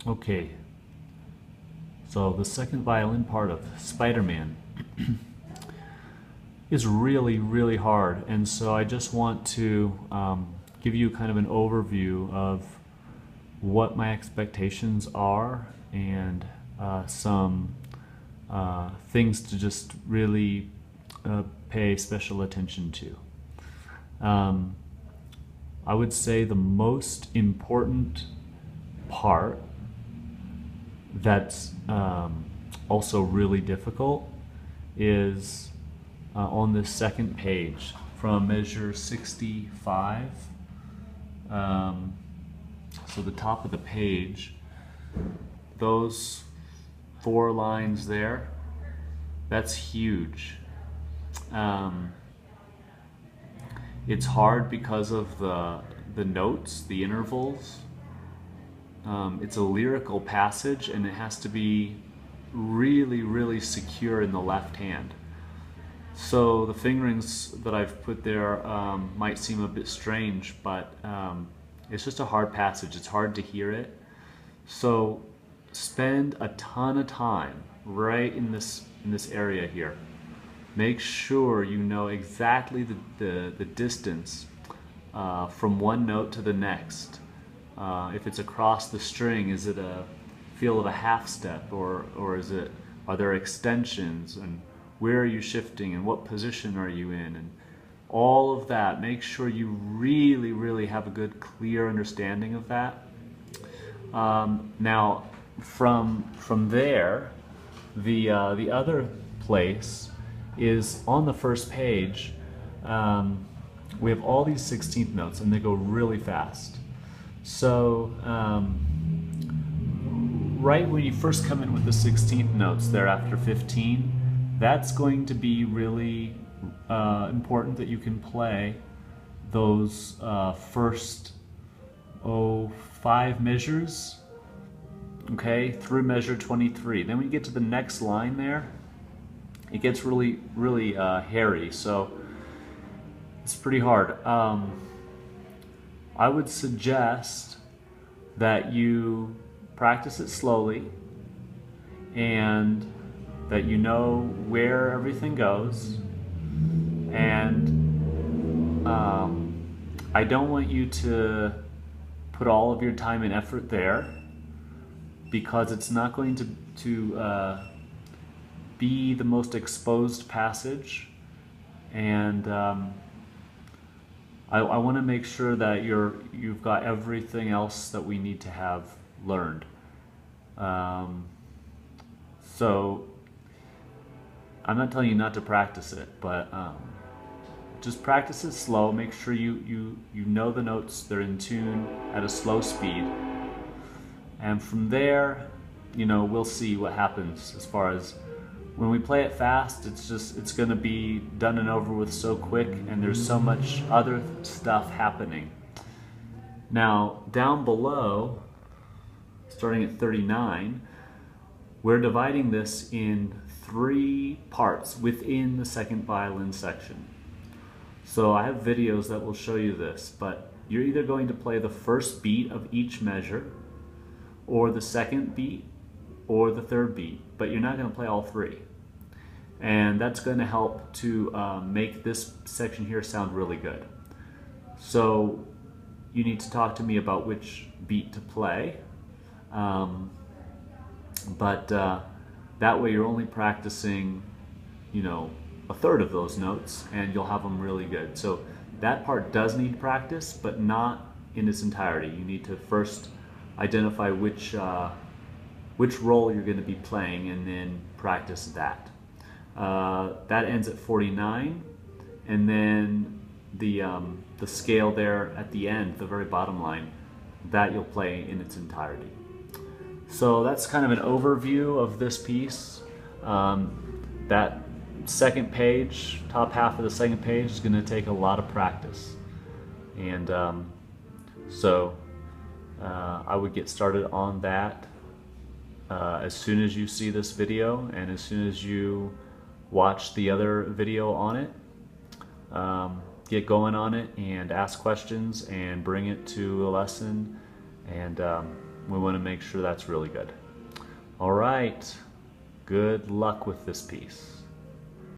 Okay, so the second violin part of Spider-Man is really hard, and so I just want to give you kind of an overview of what my expectations are and some things to just really pay special attention to. Um, I would say the most important part that's also really difficult is on this second page from measure 65. So the top of the page, those 4 lines there, that's huge. It's hard because of the notes, the intervals. It's a lyrical passage and it has to be really secure in the left hand. So the fingerings that I've put there might seem a bit strange, but it's just a hard passage. It's hard to hear it. So spend a ton of time right in this area here. Make sure you know exactly the distance from one note to the next. If it's across the string, is it a feel of a half step, or are there extensions, and where are you shifting and what position are you in, and all of that. Make sure you really have a good clear understanding of that. Now from there, the other place is on the first page. We have all these 16th notes and they go really fast. So right when you first come in with the 16th notes there after 15, that's going to be really important that you can play those first 5 measures, okay, through measure 23. Then when you get to the next line there, it gets really hairy, so it's pretty hard. I would suggest that you practice it slowly and that you know where everything goes. And I don't want you to put all of your time and effort there, because it's not going to be the most exposed passage, and I want to make sure that you've got everything else that we need to have learned. So I'm not telling you not to practice it, but just practice it slow. Make sure you know the notes, they're in tune at a slow speed. And from there, we'll see what happens. As far as when we play it fast, it's going to be done and over with so quick, and there's so much other stuff happening. Now, down below, starting at 39, we're dividing this in 3 parts within the second violin section. So I have videos that will show you this, but you're either going to play the first beat of each measure, or the second beat, or the third beat, but you're not going to play all 3. And that's going to help to make this section here sound really good. So you need to talk to me about which beat to play, but that way you're only practicing, a third of those notes, and you'll have them really good. So that part does need practice, but not in its entirety. You need to first identify which role you're going to be playing, and then practice that. That ends at 49, and then the scale there at the end, the very bottom line, that you'll play in its entirety. So that's kind of an overview of this piece. That second page, top half of the second page, is going to take a lot of practice, and so I would get started on that as soon as you see this video, and as soon as you watch the other video on it. Get going on it and ask questions and bring it to a lesson, and We want to make sure that's really good. All right. Good luck with this piece.